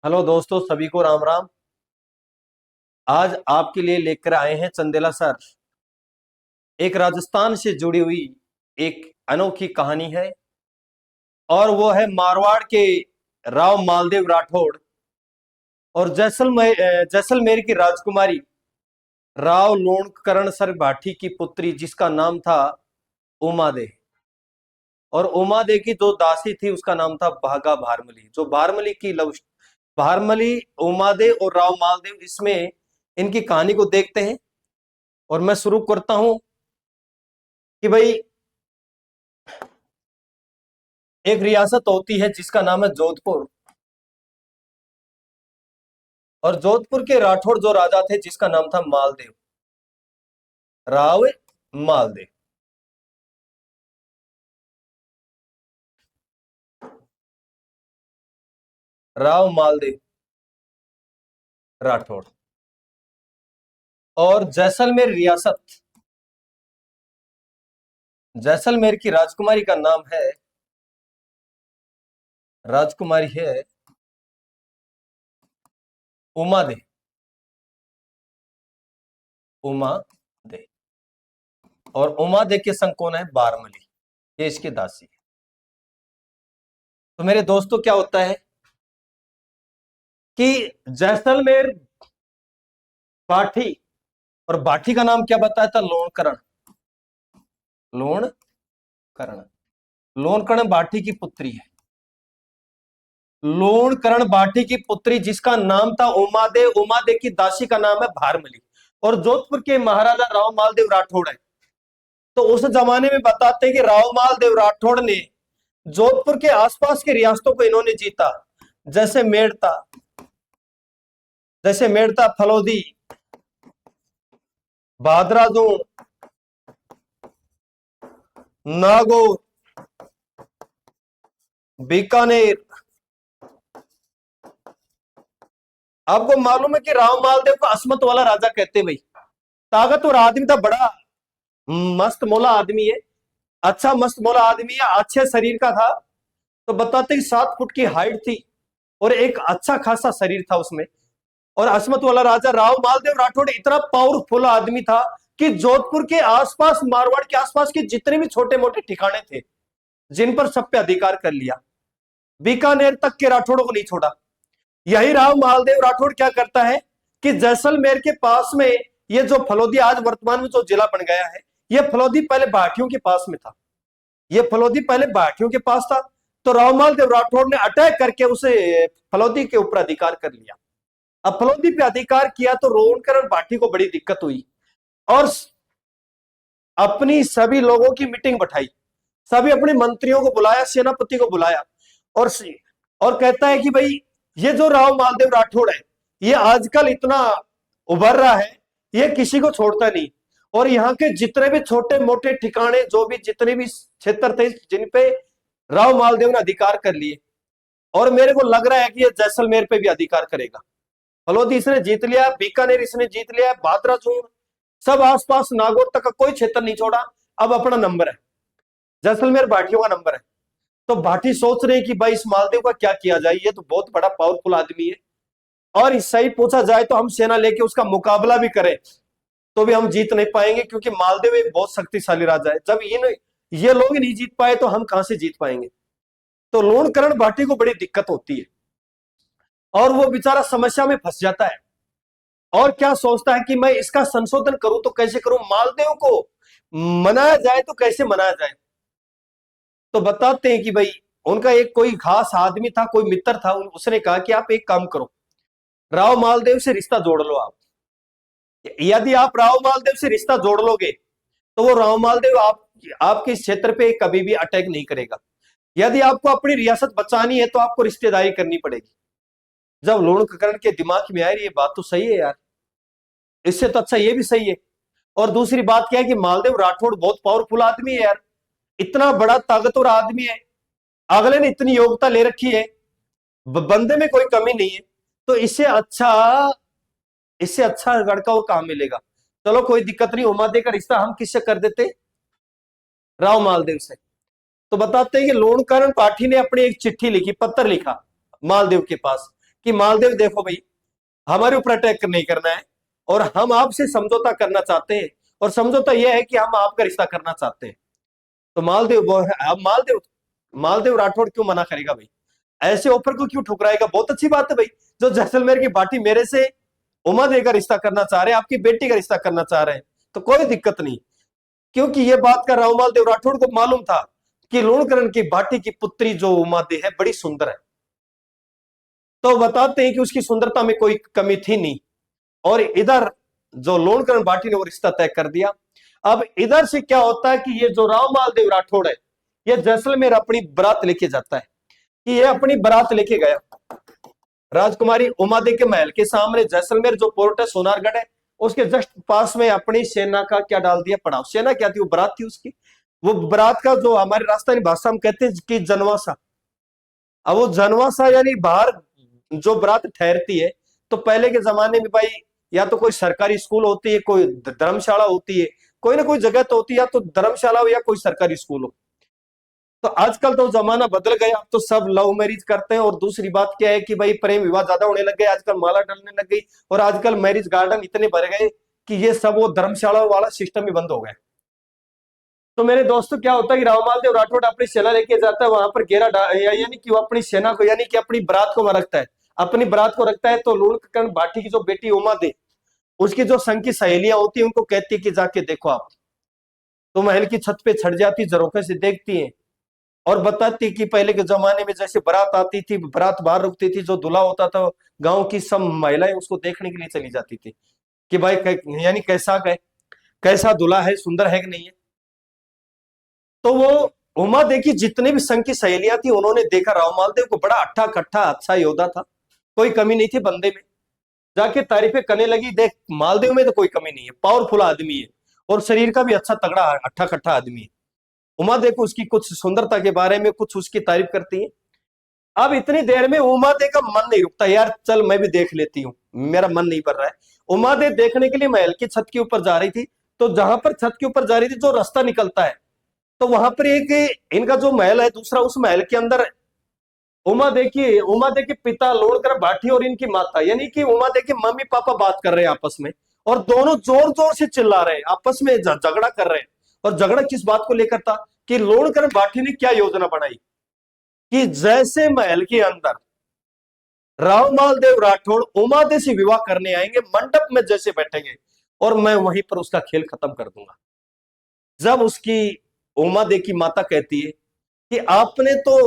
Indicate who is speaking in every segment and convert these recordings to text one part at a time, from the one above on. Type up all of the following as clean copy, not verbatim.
Speaker 1: Hello दोस्तों, सभी को राम राम। आज आपके लिए लेकर आए हैं चंदेला सर। एक राजस्थान से जुड़ी हुई एक अनोखी कहानी है और वो है मारवाड़ के राव मालदेव राठौड़ और जैसलमेर की राजकुमारी राव लोणकरण सर भाटी की पुत्री जिसका नाम था उमा दे। और उमा दे की जो दासी थी उसका नाम था भागा भारमली। जो भारमली की लव भारमली, उमा दे और राव मालदेव, इसमें इनकी कहानी को देखते हैं। और मैं शुरू करता हूं कि भाई, एक रियासत होती है जिसका नाम है जोधपुर। और जोधपुर के राठौड़ जो राजा थे जिसका नाम था मालदेव, राव मालदेव। राव मालदेव राठौड़। और जैसलमेर की राजकुमारी का नाम है, राजकुमारी है उमा दे। उमा दे। और उमा दे के संग कौन है? बारमली। ये इसकी दासी है। तो मेरे दोस्तों, क्या होता है कि जैसलमेर बाठी, और बाठी का नाम क्या बताया था? लोणकरण। लोणकरण। लोणकरण बाठी की पुत्री है। लोणकरण बाठी की पुत्री जिसका नाम था उमादे। उमादे की दासी का नाम है भारमली। और जोधपुर के महाराजा राव मालदेव राठौड़ है। तो उस जमाने में बताते हैं कि राव मालदेव राठौड़ ने जोधपुर के आसपास की रियासतों को इन्होंने जीता। जैसे मेड़ता, फलोदी, भादराजून, नागौर, बीकानेर। आपको मालूम है कि राव मालदेव को अस्मत वाला राजा कहते हैं भाई। ताकतवर आदमी था, बड़ा मस्त मोला आदमी है। अच्छा मस्त मोला आदमी है, अच्छे शरीर का था। तो बताते कि 7 फुट की हाइट थी और एक अच्छा खासा शरीर था उसमें। और अस्मत वाला राजा राव मालदेव राठौड़ इतना पावरफुल आदमी था कि जोधपुर के आसपास, मारवाड़ के आसपास के जितने भी छोटे मोटे ठिकाने थे, जिन पर सब पे अधिकार कर लिया। बीकानेर तक के राठौड़ों को नहीं छोड़ा। यही राव मालदेव राठौड़ क्या करता है कि जैसलमेर के पास में ये जो फलोदी आज वर्तमान में जो जिला बन गया है, ये फलोदी पहले भाटियों के पास में था। ये फलोदी पहले भाटियों के पास था। तो राव मालदेव राठौड़ ने अटैक करके उसे फलोदी के ऊपर अधिकार कर लिया। अब फलोदी पे अधिकार किया तो रोहनकर भाटी को बड़ी दिक्कत हुई और अपनी सभी लोगों की मीटिंग बैठाई। सभी अपने मंत्रियों को बुलाया, सेनापति को बुलाया और कहता है कि भाई, ये जो राव मालदेव राठौड़ है, ये आजकल इतना उभर रहा है, ये किसी को छोड़ता नहीं। और यहाँ के जितने भी छोटे मोटे ठिकाने, जो भी जितने भी क्षेत्र थे जिन पे राव मालदेव ने अधिकार कर लिए, और मेरे को लग रहा है कि ये जैसलमेर पे भी अधिकार करेगा। फलोदी इसने जीत लिया, बीकानेर इसने जीत लिया, भादराजून, सब आसपास नागौर तक का कोई क्षेत्र नहीं छोड़ा। अब अपना नंबर है, जैसलमेर भाटियों का नंबर है। तो भाटी सोच रहे कि भाई, इस मालदेव का क्या किया जाए, ये तो बहुत बड़ा पावरफुल आदमी है और सही पूछा जाए तो हम सेना लेके उसका मुकाबला भी करें तो भी हम जीत नहीं पाएंगे, क्योंकि मालदेव एक बहुत शक्तिशाली राजा है। जब ये लोग नहीं जीत पाए तो हम कहां से जीत पाएंगे। तो लोणकरण भाटी को बड़ी दिक्कत होती है और वो बेचारा समस्या में फंस जाता है। और क्या सोचता है कि मैं इसका संशोधन करूं तो कैसे करूं, मालदेव को मनाया जाए तो कैसे मनाया जाए। तो बताते हैं कि भाई, उनका एक कोई खास आदमी था, कोई मित्र था, उसने कहा कि आप एक काम करो, राव मालदेव से रिश्ता जोड़ लो आप। यदि आप राव मालदेव से रिश्ता जोड़ लोगे तो वो राव मालदेव आपके क्षेत्र पे कभी भी अटैक नहीं करेगा। यदि आपको अपनी रियासत बचानी है तो आपको रिश्तेदारी करनी पड़ेगी। जब लोणकरण के दिमाग में आए, ये बात तो सही है यार, इससे तो अच्छा ये भी सही है। और दूसरी बात क्या है कि मालदेव राठौड़ बहुत पावरफुल आदमी है यार, इतना बड़ा ताकतवर आदमी है, अगले ने इतनी योग्यता ले रखी है, बंदे में कोई कमी नहीं है। तो इससे अच्छा लड़का और कहां मिलेगा। चलो कोई दिक्कत नहीं, उमादे का रिश्ता हम किससे कर देते? राव मालदेव से। तो बताते हैं कि लोणकरण पाठी ने अपनी एक चिट्ठी लिखी, पत्र लिखा मालदेव के पास कि मालदीव देखो भाई, हमारे ऊपर अटैक नहीं करना है और हम आपसे समझौता करना चाहते हैं, और समझौता यह है कि हम आपका रिश्ता करना चाहते हैं। तो मालदीव अब मालदीव राठौड़ क्यों मना करेगा भाई? ऐसे ऑफर को क्यों ठुकराएगा? बहुत अच्छी बात है भाई, जो जैसलमेर की पार्टी मेरे से उमादे का रिश्ता करना चाह रहे हैं, आपकी बेटी का रिश्ता करना चाह रहे हैं, तो कोई दिक्कत नहीं। क्योंकि ये बात कर राव मालदेव राठौड़ को मालूम था कि लूणकरण की भाटी की पुत्री जो उमादे है बड़ी सुंदर है, तो बताते हैं कि उसकी सुंदरता में कोई कमी थी नहीं, और इधर जो लोणकरण भाटी ने वो रिश्ता तय कर दिया। अब इधर से क्या होता है कि ये जो राव मालदेव राठौड़ है, ये जैसलमेर अपनी बारात लेके जाता है, कि ये अपनी बारात लेके गया राजकुमारी उमादे के महल के सामने। जैसलमेर जो पोर्ट है सोनारगढ़ है, उसके जस्ट पास में अपनी सेना का क्या डाल दिया पड़ाव। सेना क्या थी? वो बारात थी उसकी। वो बारात का जो हमारी राजस्थानी भाषा हम कहते हैं कि जनवासा। अब वो जनवासा यानी बाहर जो बारात ठहरती है, तो पहले के जमाने में भाई या तो कोई सरकारी स्कूल होती है, कोई धर्मशाला होती है, कोई ना कोई जगह तो होती है, या तो धर्मशाला हो या कोई सरकारी स्कूल हो। तो आजकल तो जमाना बदल गया, अब तो सब लव मैरिज करते हैं। और दूसरी बात क्या है कि भाई प्रेम विवाह ज्यादा होने लग गए, आजकल माला डलने लग गई, और आजकल मैरिज गार्डन इतने भर गए कि ये सब वो धर्मशाला वाला सिस्टम ही बंद हो गया। तो मेरे दोस्तों क्या होता है कि राव मालदेव राठौड़ अपनी सेना लेके जाता है वहां पर यानी कि वो अपनी सेना को, यानी कि अपनी बारात को वहां रखता है, अपनी बारात को रखता है। तो लूणकरण भाटी की जो बेटी उमा दे, उसकी जो संग की सहेलियां होती है, उनको कहती है कि जाके देखो आप। तो महल की छत पे चढ़ जाती, झरोखे से देखती है, और बताती कि पहले के जमाने में जैसे बारात आती थी, बारात बाहर रुकती थी, जो दूल्हा होता था गांव की सब महिलाएं उसको देखने के लिए चली जाती थी कि भाई यानी कैसा दूल्हा है, सुंदर है कि नहीं है। तो वो उमा देखी जितने भी संघ की सहेलियां थी, उन्होंने देखा राव मालदेव को, बड़ा अट्ठा कट्ठा अच्छा योद्धा था, कोई कमी नहीं थी बंदे में। जाके तारीफें करने लगी, देख मालदेव में तो कोई कमी नहीं है, पावरफुल आदमी है, और शरीर का भी अच्छा तगड़ा अट्ठा कट्ठा आदमी है। उमा देखो उसकी कुछ सुंदरता के बारे में कुछ उसकी तारीफ करती है। अब इतनी देर में उमा दे का मन नहीं रुकता, यार चल मैं भी देख लेती हूँ, मेरा मन नहीं भर रहा है। उमा दे देखने के लिए महल की छत के ऊपर जा रही थी। तो जहां पर छत के ऊपर जा रही थी, जो रास्ता निकलता है, तो वहां पर एक इनका जो महल है दूसरा, उस महल के अंदर उमा दे के पिता लोणकर भाटी और इनकी माता, यानी कि उमा दे के मम्मी पापा बात कर रहे हैं आपस में, और दोनों जोर जोर से चिल्ला रहे हैं, आपस में झगड़ा कर रहे हैं। और झगड़ा किस बात को लेकर था कि लोणकर भाटी ने क्या योजना बनाई कि जैसे महल के अंदर राव मालदेव राठौड़ उमादे से विवाह करने आएंगे, मंडप में जैसे बैठेंगे, और मैं वहीं पर उसका खेल खत्म कर दूंगा। जब उसकी उमादे की माता कहती है कि आपने तो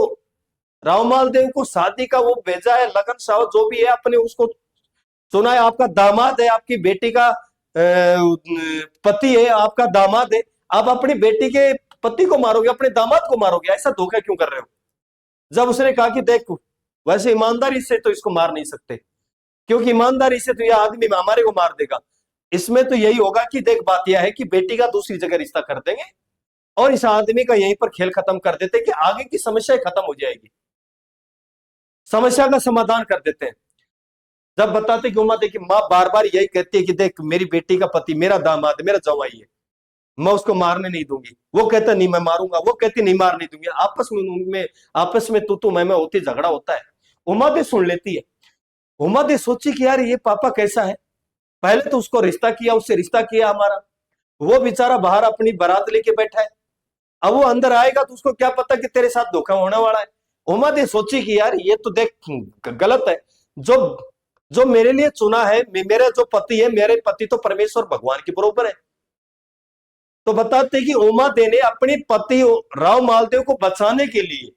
Speaker 1: राव मालदेव को शादी का वो भेजा है, लगन साव जो भी है, अपने उसको चुना है, आपका दामाद है, आपकी बेटी का पति है, आपका दामाद है, आप अपनी बेटी के पति को मारोगे, अपने दामाद को मारोगे, ऐसा धोखा क्यों कर रहे हो? जब उसने कहा कि देख, वैसे ईमानदारी से तो इसको मार नहीं सकते, क्योंकि ईमानदारी से तो यह आदमी हमारे को मार देगा। इसमें तो यही होगा कि देख, बात यह है कि बेटी का दूसरी जगह रिश्ता कर देंगे, और इस आदमी का यहीं पर खेल खत्म कर देते कि आगे की समस्या खत्म हो जाएगी, समस्या का समाधान कर देते हैं। जब बताते कि उमा देखिए माँ बार बार यही कहती है कि देख, मेरी बेटी का पति मेरा दामाद है, मेरा जवाई है, मैं उसको मारने नहीं दूंगी। वो कहता नहीं मैं मारूंगा, वो कहती नहीं मार नहीं दूंगी। आपस में तू मैं होती झगड़ा होता है। उमा दे सुन लेती है। उमा दे सोची कि यार ये पापा कैसा है, पहले तो उसको रिश्ता किया, उससे रिश्ता किया हमारा, वो बेचारा बाहर अपनी बारात लेके बैठा है, अब वो अंदर आएगा तो उसको क्या पता कि तेरे साथ धोखा होने वाला है। उमा दे सोची कि यार ये तो देख गलत है, जो जो मेरे लिए चुना है, मेरा जो पति है, मेरे पति तो परमेश्वर भगवान के बरोबर है। तो बताते कि उमा दे ने अपने पति राव मालदेव को बचाने के लिए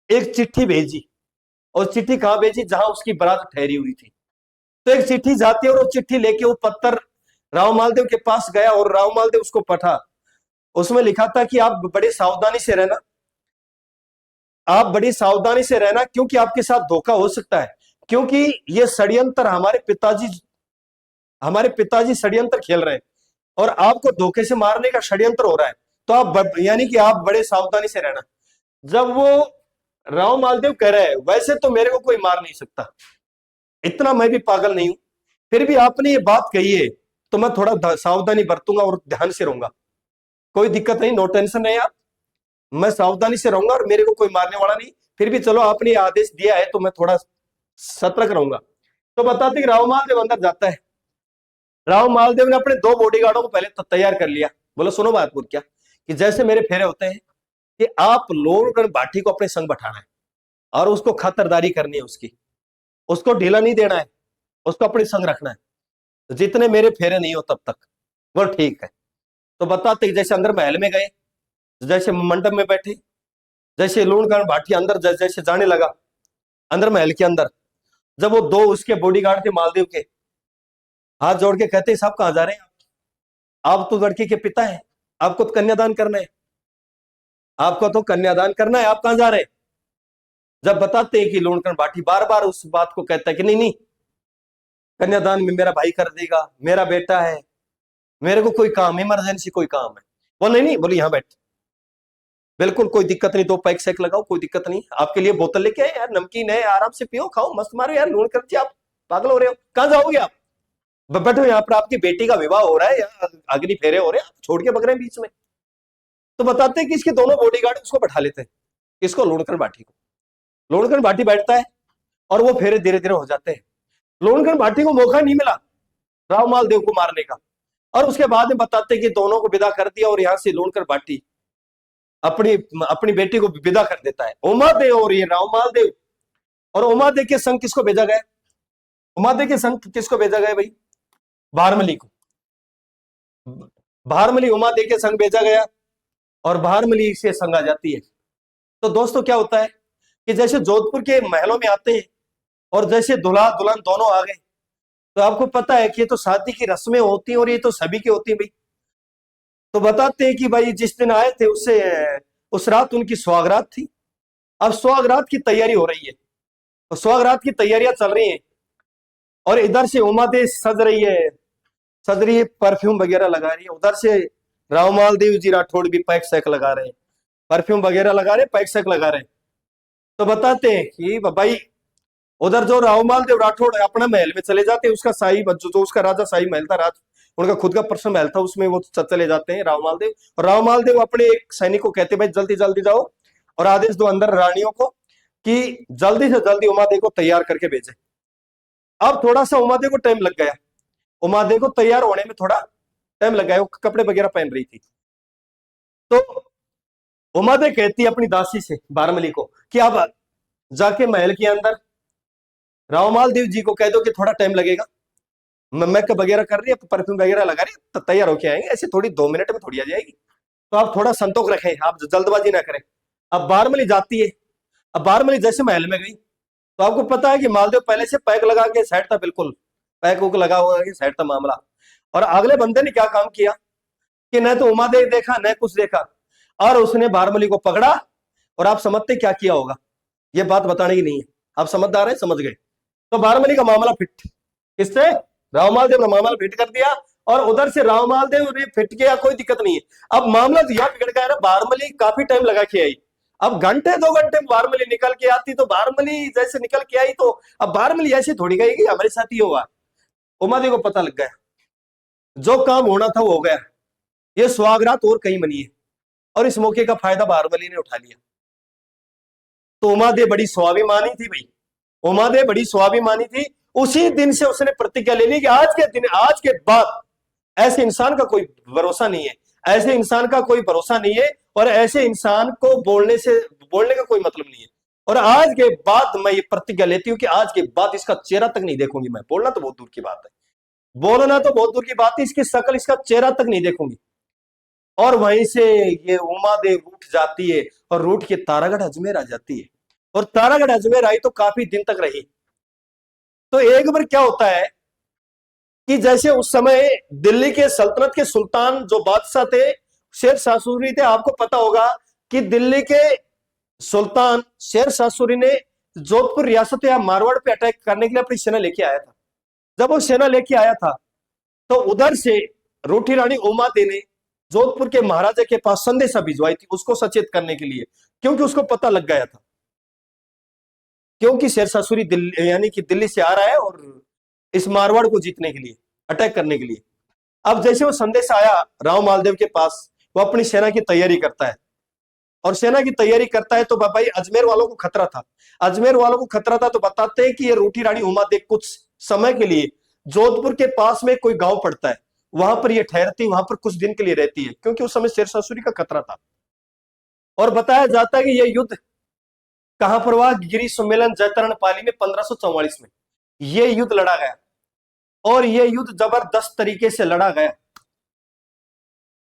Speaker 1: एक चिट्ठी भेजी, और चिट्ठी कहां भेजी? जहां उसकी बारात ठहरी हुई थी। तो एक चिट्ठी जाती है, और वो चिट्ठी लेके वो पत्थर राव मालदेव के पास गया, और राव मालदेव उसको पढ़ा। उसमें लिखा था कि आप बड़े सावधानी से रहना, आप बड़ी सावधानी से रहना, क्योंकि आपके साथ धोखा हो सकता है, क्योंकि ये षड्यंत्र हमारे पिताजी षड्यंत्र खेल रहे हैं, और आपको धोखे से मारने का षड्यंत्र हो रहा है। तो आप यानी कि आप बड़े सावधानी से रहना। जब वो राव मालदेव कह रहे हैं वैसे तो मेरे को कोई मार नहीं सकता, इतना मैं भी पागल नहीं हूं, फिर भी आपने ये बात कही है तो मैं थोड़ा सावधानी बरतूंगा और ध्यान से रहूंगा। कोई दिक्कत नहीं, नो टेंशन है आप, मैं सावधानी से रहूंगा और मेरे को कोई मारने वाला नहीं। फिर भी चलो आपने आदेश दिया है तो मैं थोड़ा सतर्क रहूंगा। तो बताते कि राव मालदेव अंदर जाता है। राव मालदेव ने अपने 2 बॉडीगार्डों को पहले तैयार कर लिया। बोलो सुनो बात बोल क्या, कि जैसे मेरे फेरे होते हैं कि आप लोन भाटी को अपने संग बैठाना है और उसको खातरदारी करनी है, उसको ढीला नहीं देना है, उसको अपने संग रखना है, जितने मेरे फेरे नहीं हो तब तक। बोल ठीक है। तो बताते जैसे अंदर महल में गए, जैसे मंडप में बैठे, जैसे लूणकरण भाटी अंदर जैसे जाने लगा अंदर महल के अंदर, जब वो 2 उसके बॉडीगार्ड थे मालदेव के, हाथ जोड़ के कहते साहब कहां जा रहे हैं आप तो लड़की के पिता हैं, आपको तो कन्यादान करना है, आपको तो कन्यादान करना है, आप कहां जा रहे हैं। जब बताते हैं कि लूणकरण भाटी बार बार उस बात को कहता है कि नहीं नहीं, कन्यादान में मेरा भाई कर देगा, मेरा बेटा है, मेरे को कोई काम, इमरजेंसी कोई काम है। बोल नहीं नहीं, बोले यहां बैठ, बिल्कुल कोई दिक्कत नहीं, 2 पैक सेक लगाओ, कोई दिक्कत नहीं, आपके लिए बोतल लेके आए यार, नमकीन है, आराम से पियो, खाओ, मस्त मारो यार, लूणकरण जी आप पागल हो रहे हो, कहां जाओगे आप, बैठो यहाँ पर, आपकी बेटी का विवाह हो रहा है, यहाँ अग्नि फेरे हो रहे हैं, आप छोड़ के बग रहे हैं बीच में। तो बताते हैं कि इसके दोनों बॉडीगार्ड उसको बैठा लेते हैं, इसको लूणकरण भाटी को। लूणकरण भाटी बैठता है और वो फेरे धीरे धीरे हो जाते हैं। लूणकरण भाटी को मौका नहीं मिला राव मालदेव को मारने का, और उसके बाद में बताते कि दोनों को विदा कर दिया, और यहां से लूणकरण भाटी अपनी अपनी बेटी को विदा कर देता है। उमादेव और ये राव मालदेव, और उमादेव के संग किसको भेजा गया, उमादेव के संग किसको भेजा गया भाई, भारमली को। भारमली उमादेव के संग भेजा गया और भारमली से संग आ जाती है। तो दोस्तों क्या होता है कि जैसे जोधपुर के महलों में आते हैं और जैसे दूल्हा दुल्हन दोनों आ गए, तो आपको पता है कि ये तो शादी की रस्में होती हैं और ये तो सभी की होती है भाई। तो बताते हैं कि भाई जिस दिन आए थे उससे उस रात उनकी सुहागरात थी। अब सुहागरात की तैयारी हो रही है, तो सुहागरात की तैयारियां चल रही हैं, और इधर से उमादेव सज रही है, परफ्यूम वगैरह लगा रही है, उधर से राव मालदेव जी राठौड़ भी पैक सैक लगा रहे हैं, परफ्यूम वगैरह लगा रहे हैं, पैक सैक लगा रहे हैं। तो बताते हैं कि भाई उधर जो राव मालदेव राठौड़ अपना महल में चले जाते हैं, उसका शाही जो उसका राजा शाही महल था, उनका खुद का पर्सनल महल था, उसमें वो चले जाते हैं राव मालदेव। और राव मालदेव अपने एक सैनिक को कहते हैं भाई जल्दी जल्दी जाओ और आदेश दो अंदर रानियों को कि जल्दी से जल्दी उमादेव को तैयार करके भेजे। अब थोड़ा सा उमादेव को टाइम लग गया, उमादेव को तैयार होने में थोड़ा टाइम लग गया, वो कपड़े वगैरह पहन रही थी। तो उमादेव कहती है अपनी दासी से बारमली को कि अब जाके महल के अंदर राव मालदेव जी को कह दो कि थोड़ा टाइम लगेगा, मेकअप वगैरह कर रही है, परफ्यूम वगैरह लगा रही है, तैयार होके आएंगे, ऐसे थोड़ी 2 मिनट में थोड़ी आ जाएगी, तो आप थोड़ा संतोष रखें, आप जल्दबाजी ना करें। अब बारमली जाती है, अब बारमली जैसे महल में गई, तो आपको पता है कि मालदेव पहले से पैक लगा के साइड था, बिल्कुल पैक उक लगा हुआ साइड था मामला। और अगले बंदे ने क्या काम किया कि न तो उमादेव देखा न कुछ देखा, और उसने बारमली को पकड़ा, और आप समझते क्या किया होगा, ये बात बताने की नहीं है, आप समझदार हैं, समझ गए। तो बारमली का मामला फिट, किससे, राव मालदेव ने मामला फिट कर दिया, और उधर से राव मालदेव ने फिट किया, कोई दिक्कत नहीं है। अब मामला तो यह बिगड़ गया, बारमली काफी टाइम लगा के आई, अब घंटे 2 घंटे में बारमली निकल के आती, तो बारमली जैसे निकल के आई, तो अब बारमली ऐसे थोड़ी गई हमारे साथ ही होगा। उमादेव को पता लग गया, जो काम होना था वो हो गया, ये सुहागरात और कहीं बनी है, और इस मौके का फायदा बारमली ने उठा लिया। तो उमादेव बड़ी स्वाभिमानी थी भाई, उमादेव बड़ी स्वाभिमानी थी। उसी दिन से उसने प्रतिज्ञा ले ली कि आज के दिन, आज के बाद ऐसे इंसान का कोई भरोसा नहीं है, ऐसे इंसान का कोई भरोसा नहीं है, और ऐसे इंसान को बोलने का कोई मतलब नहीं है। और आज के बाद मैं ये प्रतिज्ञा लेती हूं कि आज के बाद इसका चेहरा तक नहीं देखूंगी मैं, बोलना तो बहुत दूर की बात है, बोलना तो बहुत दूर की बात है, इसकी शक्ल, इसका चेहरा तक नहीं देखूंगी। और वहीं से ये उमादेव रूठ जाती है, और रूठ के तारागढ़ अजमेर आ जाती है, और तारागढ़ अजमेर आई तो काफी दिन तक रही। तो एक बार क्या होता है कि जैसे उस समय दिल्ली के सल्तनत के सुल्तान जो बादशाह थे, शेर शाह सूरी थे, आपको पता होगा कि दिल्ली के सुल्तान शेर शाह सूरी ने जोधपुर रियासत या मारवाड़ पे अटैक करने के लिए अपनी सेना लेके आया था। जब वो सेना लेके आया था, तो उधर से रूठी रानी उमादेव ने जोधपुर के महाराजा के पास संदेशा भिजवाई थी, उसको सचेत करने के लिए, क्योंकि उसको पता लग गया था, क्योंकि शेर शाह सूरी दिल्ली यानी कि दिल्ली से आ रहा है, और इस मारवाड़ को जीतने के लिए, अटैक करने के लिए। अब जैसे वो संदेश आया राव मालदेव के पास, वो अपनी सेना की तैयारी करता है, और सेना की तैयारी करता है। तो भाई अजमेर वालों को खतरा था, अजमेर वालों को खतरा था, तो बताते हैं कि ये रूठी रानी उमा देव कुछ समय के लिए जोधपुर के पास में कोई गांव पड़ता है, वहां पर ये ठहरती, वहां पर कुछ दिन के लिए रहती है, क्योंकि उस समय शेरशाह सूरी का खतरा था। और बताया जाता है कि यह युद्ध कहां पर हुआ, गिरी सम्मेलन जैतरण पाली में 1544 में यह युद्ध लड़ा गया। और यह युद्ध जबरदस्त तरीके से लड़ा गया।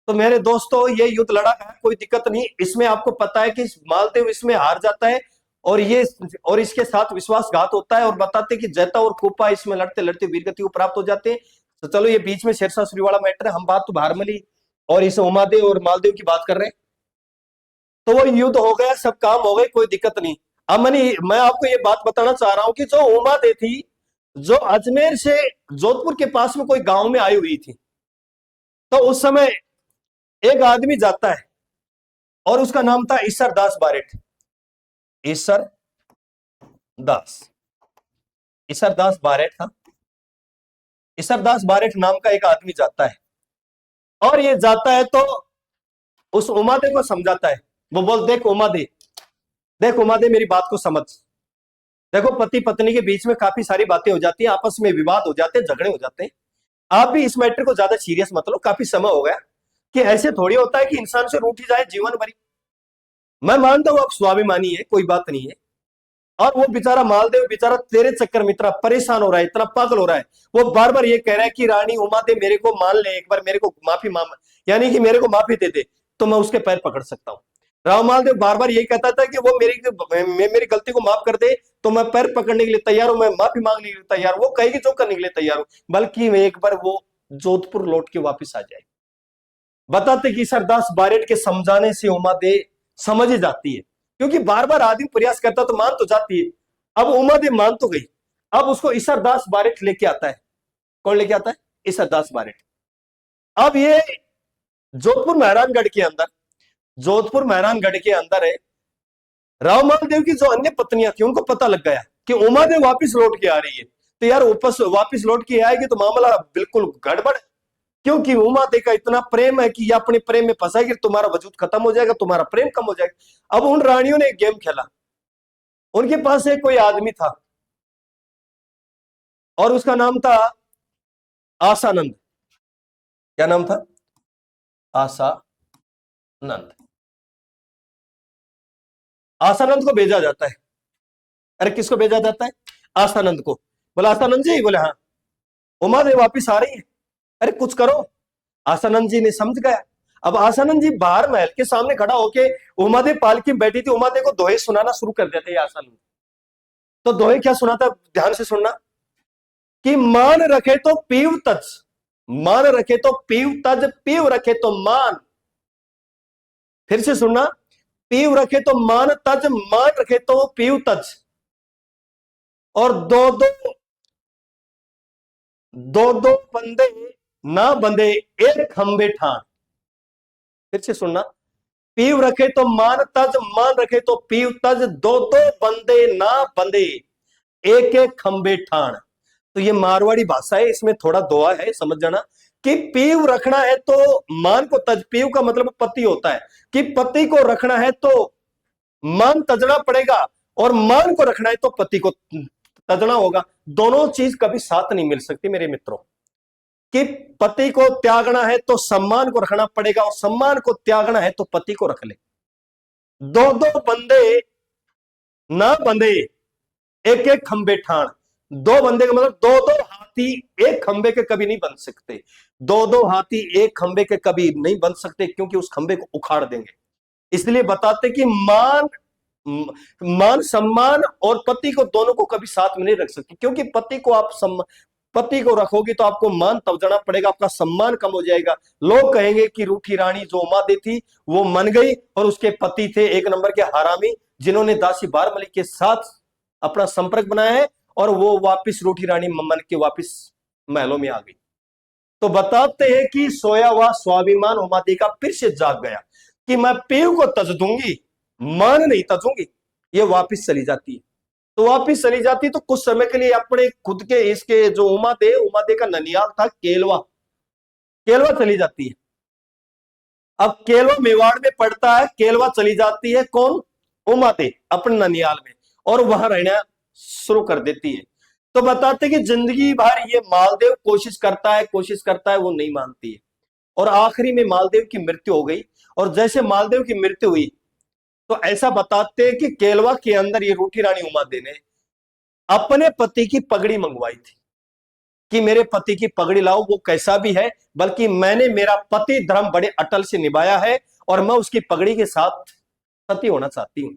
Speaker 1: तो मेरे दोस्तों ये युद्ध लड़ा गया, कोई दिक्कत नहीं। इसमें आपको पता है कि मालदेव इसमें हार जाता है और इसके साथ विश्वासघात होता है। और बताते कि जैता और कोपा इसमें लड़ते लड़ते वीरगति को प्राप्त हो जाते हैं। तो चलो ये बीच में शेरशाह सूरी वाला मैटर है, हम बात तो भारमली और इस उमादेव और मालदेव की बात कर रहे हैं। तो वो युद्ध हो गया, सब काम हो गए, कोई दिक्कत नहीं। अब मैं आपको ये बात बताना चाह रहा हूं कि जो उमादेव थी, जो अजमेर से जोधपुर के पास में कोई गांव में आई हुई थी, तो उस समय एक आदमी जाता है और उसका नाम था ईसर दास बारेठ। ईसर दास, ईसर दास बारेठ था। ईसर दास बारेठ नाम का एक आदमी जाता है और ये जाता है तो उस उमादे को समझाता है। वो बोल, देख उमादे, देख उमादे, मेरी बात को समझ। देखो पति पत्नी के बीच में काफी सारी बातें हो जाती हैं, आपस में विवाद हो जाते हैं, झगड़े हो जाते हैं। आप भी इस मैटर को ज्यादा सीरियस मत लो, काफी समय हो गया कि ऐसे थोड़ी होता है कि इंसान से रूठी जाए जीवन भरी। मैं मानता हूं आप स्वाभिमानी है, कोई बात नहीं है। और वो बेचारा मालदेव बेचारा तेरे चक्कर में इतना परेशान हो रहा है, इतना पागल हो रहा है। वो बार बार ये कह रहा है कि रानी उमा दे मेरे को मान ले, एक बार मेरे को माफी मांग, यानी कि मेरे को माफी दे दे तो मैं उसके पैर पकड़ सकता हूँ। राव मालदेव बार बार यही कहता था कि वो मेरी गलती को माफ कर दे तो मैं पैर पकड़ने के लिए तैयार हूं, मैं माफी मांगने के लिए तैयार हूं, वो कहेगी जो करने के लिए तैयार हूं, बल्कि एक बार वो जोधपुर लौट के वापिस आ जाए। बताते कि सरदास बारेठ के समझाने से उमा दे समझ ही जाती है, क्योंकि बार बार आदमी प्रयास करता तो मान तो जाती है। अब उमा दे मान तो गई, अब उसको ईसरदास बारेठ लेके आता है। कौन लेके आता है? ईसरदास बारेठ। अब ये जोधपुर मेहरानगढ़ के अंदर, जोधपुर मेहरानगढ़ के अंदर है, रावमाल देव की जो अन्य पत्नियां थी उनको पता लग गया कि उमा देव वापिस लौट के आ रही है। तो यार वापिस लौट के आएगी तो मामला बिल्कुल गड़बड़, क्योंकि उमा देव का इतना प्रेम है कि ये अपने प्रेम में फंसाएगी, तुम्हारा वजूद खत्म हो जाएगा, तुम्हारा प्रेम कम हो जाएगा। अब उन रानियों ने एक गेम खेला। उनके पास एक कोई आदमी था और उसका नाम था आसानंद। क्या नाम था? आसानंद। आसानंद को भेजा जाता है। अरे किसको भेजा जाता है? आसानंद को। बोला आसानंद जी, बोले हाँ उमा देव वापिस आ रही है, अरे कुछ करो। आसानंद जी ने समझ गया। अब आसानंद जी बाहर महल के सामने खड़ा होके, उमादेव पालकी में बैठी थी, उमादेव को दोहे सुनाना शुरू कर देते हैं आसानंद। तो दोहे क्या सुनाता, ध्यान से सुनना, कि मान रखे तो पीव तज, मान रखे तो पीव तज, पीव रखे तो मान। फिर से सुनना, पीव रखे तो मान तज, मान रखे तो पीव तज। और दो दो, दो दो बंदे ना बंदे एक खंबे ठान। फिर से सुनना, पीव रखे तो मान तज, मान रखे तो पीव तज, दो दो बंदे ना बंदे एक एक खंबे ठान। तो ये मारवाड़ी भाषा है, इसमें थोड़ा दोहा है, समझ जाना। कि पीव रखना है तो मान को तज, पीव का मतलब पति होता है, कि पति को रखना है तो मान तजना पड़ेगा, और मान को रखना है तो पति को तजना होगा। दोनों चीज कभी साथ नहीं मिल सकती मेरे मित्रों। कि पति को त्यागना है तो सम्मान को रखना पड़ेगा, और सम्मान को त्यागना है तो पति को रख ले। दो दो बंदे ना बंदे एक एक खंबे ठाण। दो बंदे का मतलब दो दो हाथी एक खंबे के कभी नहीं बन सकते। दो दो हाथी एक खंबे के कभी नहीं बन सकते, क्योंकि उस खंबे को उखाड़ देंगे। इसलिए बताते कि मान सम्मान और पति को दोनों को कभी साथ में नहीं रख सकते, क्योंकि पति को रखोगे तो आपको मान तब जाना पड़ेगा, आपका सम्मान कम हो जाएगा। लोग कहेंगे कि रूठी रानी जो उमादे थी वो मन गई, और उसके पति थे एक नंबर के हरामी, जिन्होंने दासी बारमली के साथ अपना संपर्क बनाया है, और वो वापिस रूठी रानी मन के वापिस महलों में आ गई। तो बताते हैं कि सोया हुआ स्वाभिमान उमादे का फिर से जाग गया कि मैं पीव को तज दूंगी, मान नहीं तजूंगी। ये वापिस चली जाती है। तो वापिस चली जाती तो कुछ समय के लिए अपने खुद के इसके जो उमादे का ननियाल था केलवा, केलवा चली जाती है। अब केलवा मेवाड़ में पड़ता है, केलवा चली जाती है कौन, उमा दे अपने ननियाल में, और वहां रहना शुरू कर देती है। तो बताते कि जिंदगी भर ये मालदेव कोशिश करता है, वो नहीं मानती है, और आखिरी में मालदेव की मृत्यु हो गई। और जैसे मालदेव की मृत्यु हुई तो ऐसा बताते हैं कि केलवा के अंदर ये रूठी रानी उमा दे ने अपने पति की पगड़ी मंगवाई थी कि मेरे पति की पगड़ी लाओ, वो कैसा भी है, बल्कि मैंने मेरा पति धर्म बड़े अटल से निभाया है और मैं उसकी पगड़ी के साथ सती होना चाहती हूं।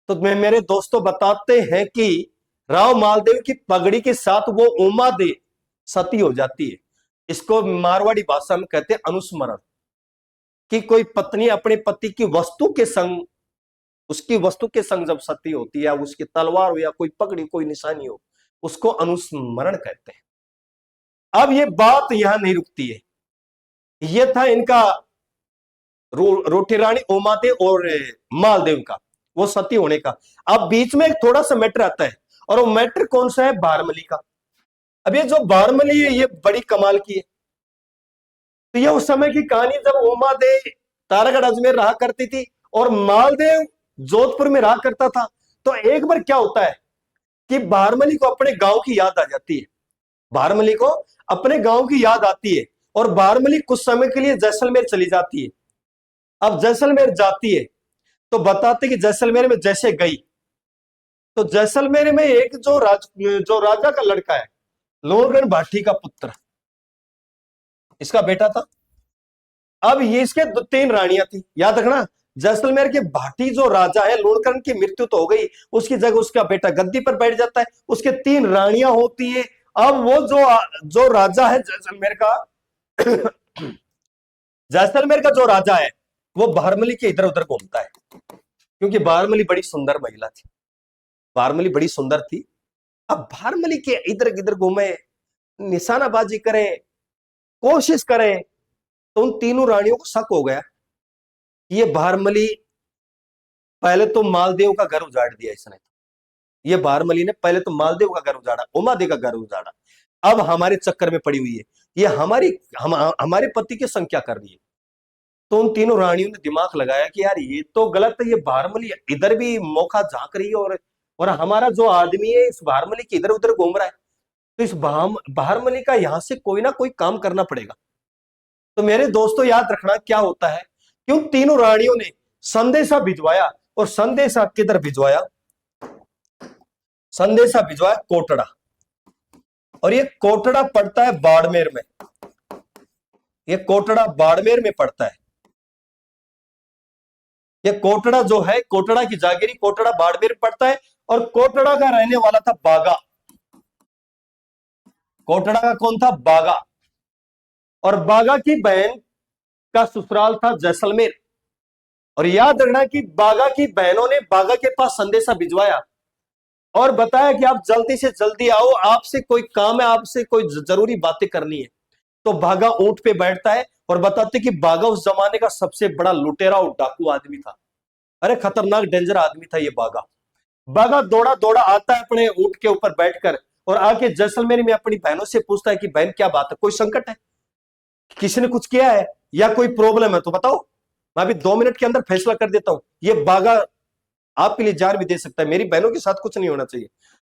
Speaker 1: तो मैं मेरे दोस्तों बताते हैं कि राव मालदेव की पगड़ी के साथ वो उमा दे सती हो जाती है। इसको मारवाड़ी भाषा में कहते हैं अनुस्मरण, कि कोई पत्नी अपने पति की वस्तु के संग, उसकी वस्तु के संग जब सती होती है, उसकी तलवार हो या कोई पगड़ी कोई निशानी हो, उसको अनुस्मरण कहते हैं। अब ये बात यहां नहीं रुकती है, ये था इनका रोटी रानी उमादे और मालदेव का वो सती होने का। अब बीच में एक थोड़ा सा मैटर आता है, और वो मैटर कौन सा है, बारमली का। अब ये जो बारमली है ये बड़ी कमाल की है। तो ये उस समय की कहानी जब उमादे तारागढ़ अजमेर रहा करती थी और मालदेव जोधपुर में रहा करता था। तो एक बार क्या होता है कि बारमली को अपने गांव की याद आ जाती है, बारमली को अपने गांव की याद आती है, और बारमली कुछ समय के लिए जैसलमेर चली जाती है। अब जैसलमेर जाती है तो बताते कि जैसलमेर में जैसे गई तो जैसलमेर में एक जो राजा का लड़का है, लोहगढ़ भाटी का पुत्र, इसका बेटा था। अब ये इसके दो तीन रानियां थी, याद रखना। जैसलमेर के भाटी जो राजा है, लोहगढ़ की मृत्यु तो हो गई, उसकी जगह उसका बेटा गद्दी पर बैठ जाता है, उसके तीन रानियां होती है। अब वो जो राजा है जैसलमेर का जैसलमेर का जो राजा है वो बारमली के इधर उधर घूमता है, क्योंकि बारमली बड़ी सुंदर महिला थी, बारमली बड़ी सुंदर थी। अब बारमली के इधर इधर घूमे, निशानाबाजी करे, कोशिश करे, तो उन तीनों रानियों को शक हो गया ये बारमली, पहले तो मालदेव का घर उजाड़ दिया इसने, ये बारमली ने पहले तो मालदेव का घर उजाड़ा, उमादे का घर उजाड़ा, अब हमारे चक्कर में पड़ी हुई है, ये हमारे पति की संख्या कर रही है। तो उन तीनों रानियों ने दिमाग लगाया कि यार ये तो गलत है, ये बारमली इधर भी मौका झांक रही है, और हमारा जो आदमी है इस बारमली के इधर उधर घूम रहा है, तो इस बारमली का यहां से कोई ना कोई काम करना पड़ेगा। तो मेरे दोस्तों याद रखना क्या होता है कि उन तीनों रानियों ने संदेशा भिजवाया, और संदेशा किधर भिजवाया, संदेशा भिजवाया कोटड़ा, और ये कोटड़ा पड़ता है बाड़मेर में, ये कोटड़ा बाड़मेर में पड़ता है। ये कोटड़ा जो है, कोटड़ा की जागीरी कोटड़ा बाड़मेर में पड़ता है, और कोटड़ा का रहने वाला था बागा, कोटड़ा का कौन था, बागा, और बागा की बहन का ससुराल था जैसलमेर। और याद रखना कि बागा की बहनों ने बागा के पास संदेशा भिजवाया और बताया कि आप जल्दी से जल्दी आओ, आपसे कोई काम है, आपसे कोई जरूरी बातें करनी है। तो बागा ऊंट पे बैठता है, और बताते कि बागा उस जमाने का सबसे बड़ा लुटेरा और डाकू आदमी था, अरे खतरनाक डेंजर आदमी था ये बागा। बागा दौड़ा दौड़ा आता है अपने ऊंट के ऊपर बैठकर, और आके जैसलमेर में अपनी बहनों से पूछता है कि बहन क्या बात है, कोई संकट है, किसी ने कुछ किया है, या कोई प्रॉब्लम है तो बताओ, मैं अभी 2 मिनट के अंदर फैसला कर देता हूं। ये बागा आपके लिए जान भी दे सकता है, मेरी बहनों के साथ कुछ नहीं होना चाहिए।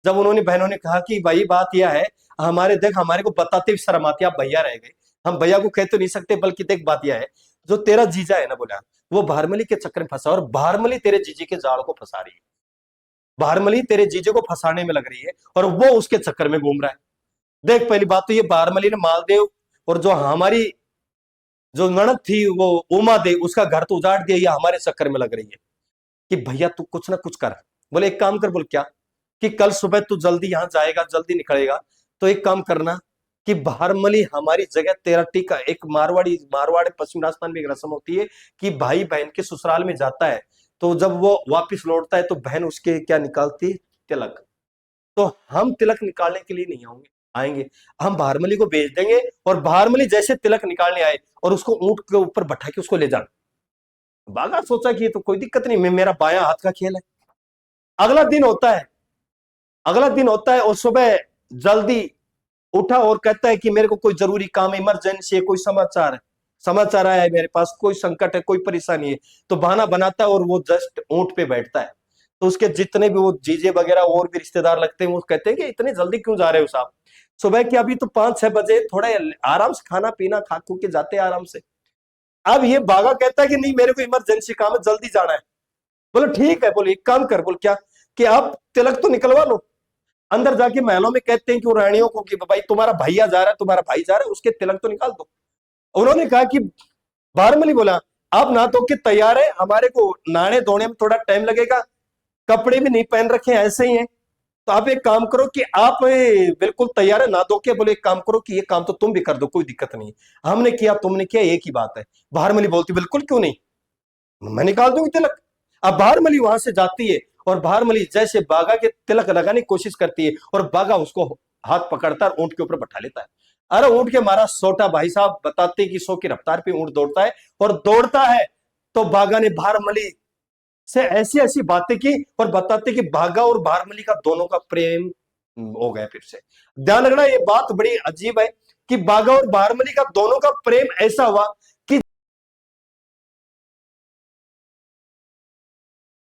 Speaker 1: जब उन्होंने बहनों ने कहा कि भाई बात यह है, हमारे को बताते भी शर्म आती है, आप भैया रह गए, हम भैया को कह तो नहीं सकते, बल्कि देख बात यह है, जो तेरा जीजा है ना, बोला वो भारमली के चक्कर में फंसा, और भारमली तेरे जीजे के जाल को फंसा रही है, भारमली तेरे जीजे को फंसाने में लग रही है, और वो उसके चक्कर में घूम रहा है। देख पहली बात तो ये भारमली ने मालदेव और जो हमारी जो ननद थी वो उमा दे, उसका घर तो उजाड़ दिया, ये हमारे चक्कर में लग रही है कि भैया तू कुछ ना कुछ कर। बोले एक काम कर, बोल क्या, कि कल सुबह तू जल्दी यहां जाएगा, जल्दी निकलेगा, तो एक काम करना कि भारमली हमारी जगह तेरा टीका, एक मारवाड़ी पश्चिम राजस्थान में एक रस्म होती है कि भाई बहन के ससुराल में जाता है, तो जब वो वापिस लौटता है तो बहन उसके क्या निकालती है, तिलक। तो हम तिलक निकालने के लिए नहीं आएंगे, हम भारमली को भेज देंगे, और भारमली जैसे तिलक निकालने आए और उसको ऊंट के ऊपर बैठा के उसको ले जाना। बागा सोचा कि ये तो कोई दिक्कत नहीं, मेरा बायां हाथ का खेल है। अगला दिन होता है, अगला दिन होता है, और सुबह जल्दी उठा और कहता है कि मेरे को कोई जरूरी काम, इमरजेंसी है, कोई समाचार है। समाचार आया है मेरे पास, कोई संकट है, कोई परेशानी है, तो बहाना बनाता है और वो जस्ट ऊंट पे बैठता है। तो उसके जितने भी वो जीजे वगैरह और भी रिश्तेदार लगते हैं वो कहते हैं कि इतने जल्दी क्यों जा रहे हो साहब, सुबह के अभी तो 5-6 बजे, थोड़ा आराम से खाना पीना खा खू के जाते हैं आराम से। अब ये बागा कहता है कि नहीं मेरे को इमरजेंसी काम है, जल्दी जाना है। बोलो ठीक है, बोले एक काम कर, बोल क्या, कि आप तिलक तो निकलवा लो। अंदर जाके महलों में कहते हैं कि वो रानियों को कि भाई तुम्हारा भैया जा रहा है, तुम्हारा भाई जा रहा है, उसके तिलक तो निकाल दो। उन्होंने कहा कि बारमली बोला आप ना तो के तैयार है, हमारे को नहाने धोने में थोड़ा टाइम लगेगा, कपड़े भी नहीं पहन रखे हैं, ऐसे ही हैं, तो आप एक काम करो कि आप बिल्कुल तैयार है ना धो के, बोले एक काम करो कि ये काम तो तुम भी कर दो, कोई दिक्कत नहीं है, हमने किया तुमने किया एक ही बात है। बारमली बोलती बिल्कुल क्यों नहीं, मैं निकाल दूंगी तिलक। अब बारमली वहां से जाती है और बारमली जैसे बागा के तिलक लगाने की कोशिश करती है और बागा उसको हाथ पकड़ता है, ऊंट के ऊपर बैठा लेता है। अरे ऊंट के मारा छोटा भाई साहब बताते कि 100 की रफ्तार पे ऊंट दौड़ता है, और दौड़ता है तो बागा ने बारमली से ऐसी ऐसी बातें की और बताते कि बागा और बारमली का दोनों का प्रेम हो गया फिर से। ध्यान रखना ये बात बड़ी अजीब है कि बागा और बारमली का दोनों का प्रेम ऐसा हुआ कि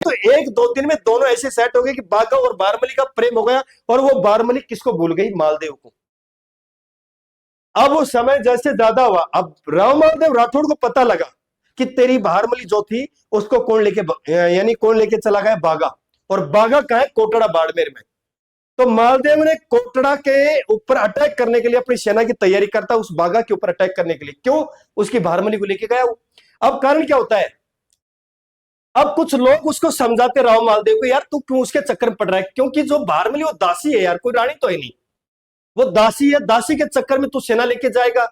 Speaker 1: तो 1-2 दिन में दोनों ऐसे सेट हो गए कि बागा और बारमली का प्रेम हो गया। और वो बारमली किसको भूल गई, मालदेव को। अब वो समय जैसे ज्यादा हुआ, अब राव मालदेव राठौड़ को पता लगा कि तेरी बारमली जो थी उसको कौन लेके यानी कौन लेके चला गया, बागा। और बागा कहा है, कोटड़ा बाड़मेर में। तो मालदेव ने कोटड़ा के ऊपर अटैक करने के लिए अपनी सेना की तैयारी करता, उस बागा के ऊपर अटैक करने के लिए। क्यों, उसकी बारमली को लेके गया वो। अब कारण क्या होता है, अब कुछ लोग उसको समझाते राव मालदेव को, यार तू क्यों उसके चक्कर में पड़ रहा है, क्योंकि जो बारमली वो दासी है यार, कोई रानी तो है नहीं, वो दासी है, दासी के चक्कर में तू सेना लेके जाएगा,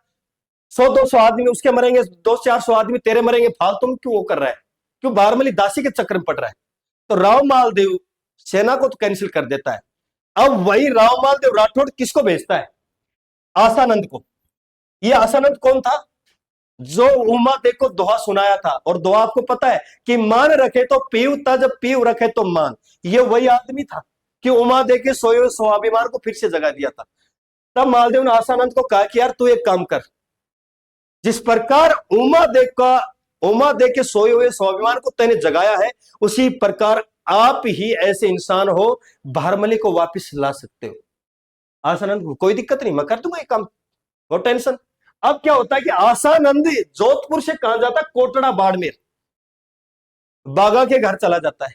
Speaker 1: 100-200 आदमी उसके मरेंगे, 200-400 आदमी तेरे मरेंगे, फालतू में क्यों वो कर रहा है, क्यों बारमली दासी के चक्कर में पड़ रहा है। तो राव मालदेव सेना को तो कैंसिल कर देता है। अब वही राव मालदेव राठौड़ किसको भेजता है, आसानंद को। ये आसानंद कौन था, जो उमा देव को दोहा सुनाया था। और दोहा आपको पता है कि मान रखे तो पीव तज, पीव रखे तो मान। ये वही आदमी था कि उमा देव के सोए हुए स्वाभिमान को फिर से जगा दिया था। तब मालदेव ने आसानंद को कहा कि यार तू एक काम कर, जिस प्रकार उमा देव के सोए हुए स्वाभिमान को तेने जगाया है, उसी प्रकार आप ही ऐसे इंसान हो, भारमली को वापस ला सकते हो। आसानंद को कोई दिक्कत नहीं, मैं कर दूंगा ये काम, नो टेंशन। अब क्या होता है कि आसानंद जोधपुर से कहा जाता है कोटड़ा बाड़मेर, बागा के घर चला जाता है।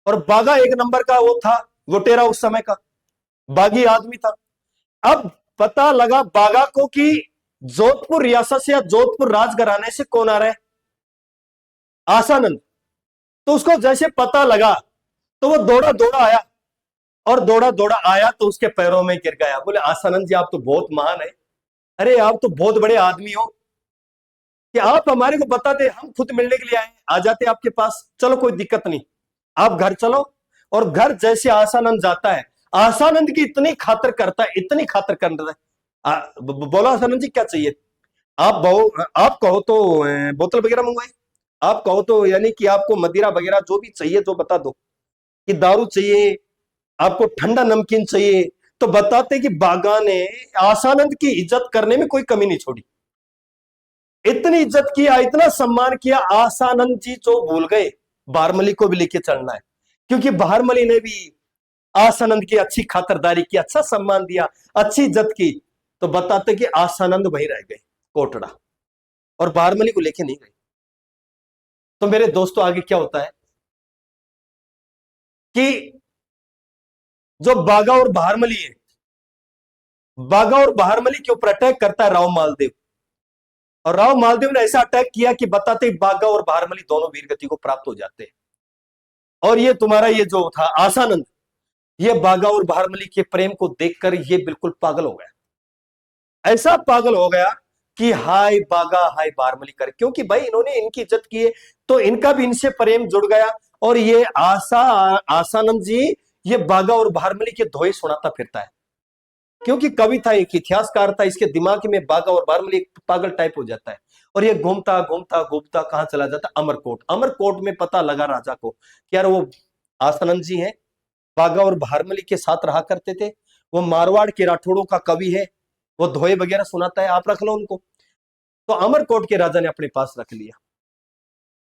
Speaker 1: और बागा एक नंबर का वो था, लुटेरा उस समय का, बागी आदमी था। अब पता लगा बागा को कि जोधपुर रियासत से या जोधपुर राजघराने से कौन आ रहा है, आसानंद। तो उसको जैसे पता लगा तो वो दौड़ा दौड़ा आया, और दौड़ा दौड़ा आया तो उसके पैरों में गिर गया। बोले आसानंद जी आप तो बहुत महान है, अरे आप तो बहुत बड़े आदमी हो कि आप हमारे को बताते, हम खुद मिलने के लिए आए, आ जाते आपके पास, चलो कोई दिक्कत नहीं, आप घर चलो। और घर जैसे आसानंद जाता है, आसानंद की इतनी खातर करता है, इतनी खातर करता है। बोला आसानंद जी क्या चाहिए, आप कहो तो बोतल वगैरह मंगवाए, आप कहो तो यानी कि आपको मदिरा वगैरह जो भी चाहिए जो बता दो, कि दारू चाहिए, आपको ठंडा नमकीन चाहिए। तो बताते कि बागा ने आसानंद की इज्जत करने में कोई कमी नहीं छोड़ी, इतनी इज्जत किया, इतना सम्मान किया। आसानंद जी जो भूल गए बारमली को भी लेके चलना है, क्योंकि बारमली ने भी आसानंद की अच्छी खातरदारी की, अच्छा सम्मान दिया, अच्छी इज्जत की। तो बताते कि आसानंद वहीं रह गए कोटड़ा, और बारमली को लेके नहीं गए। तो मेरे दोस्तों आगे क्या होता है कि जो बागा और बारमली है, बागा और बारमली के ऊपर अटैक करता है राव मालदेव। और राव मालदेव ने ऐसा अटैक किया कि बताते बागा और बारमली दोनों वीरगति को प्राप्त हो जाते हैं। और ये तुम्हारा ये जो था आसानंद, ये बागा और बारमली के प्रेम को देखकर ये बिल्कुल पागल हो गया, ऐसा पागल हो गया कि हाय बागा हाय बारमली कर, क्योंकि भाई इन्होंने इनकी इज्जत की है, तो इनका भी इनसे प्रेम जुड़ गया। और ये आसानंद जी ये बागा और बारमली के धोए सुनाता फिरता है, क्योंकि कवि था, एक इतिहासकार था, इसके दिमाग में बागा और बारमली एक पागल टाइप हो जाता है। और ये घूमता घूमता घूमता कहां चला जाता, अमरकोट। अमरकोट में पता लगा राजा को कि यार वो आसानंद जी हैं, बागा और बारमली के साथ रहा करते थे, वो मारवाड़ के राठौड़ों का कवि है, वो धोए वगैरह सुनाता है, आप रख लो उनको। तो अमरकोट के राजा ने अपने पास रख लिया।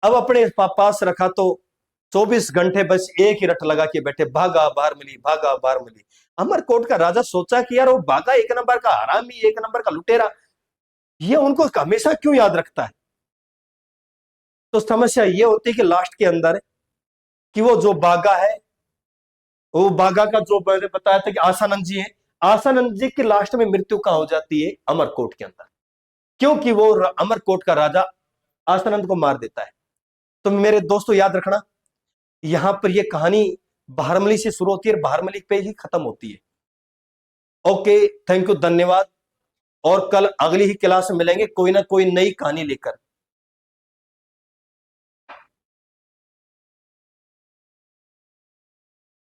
Speaker 1: अब अपने पास रखा तो 24 घंटे बस एक ही रट लगा के बैठे, भागा बाहर मिली, भागा बाहर मिली। अमरकोट का राजा सोचा कि यार वो भागा एक नंबर का हरामी, एक नंबर का लुटेरा, ये उनको हमेशा क्यों याद रखता है। तो समस्या ये होती है कि लास्ट के अंदर कि वो जो बागा है, वो बागा का जो मैंने बताया था कि आसानंद जी है, आसानंद जी की लास्ट में मृत्यु कहां हो जाती है, अमरकोट के अंदर, क्योंकि वो अमरकोट का राजा आसानंद को मार देता है। तो मेरे दोस्तों याद रखना, यहां पर ये कहानी बारहमली से शुरू होती है और बारहमली पे ही खत्म होती है। ओके, थैंक यू, धन्यवाद। और कल अगली ही क्लास में मिलेंगे कोई ना कोई नई कहानी लेकर।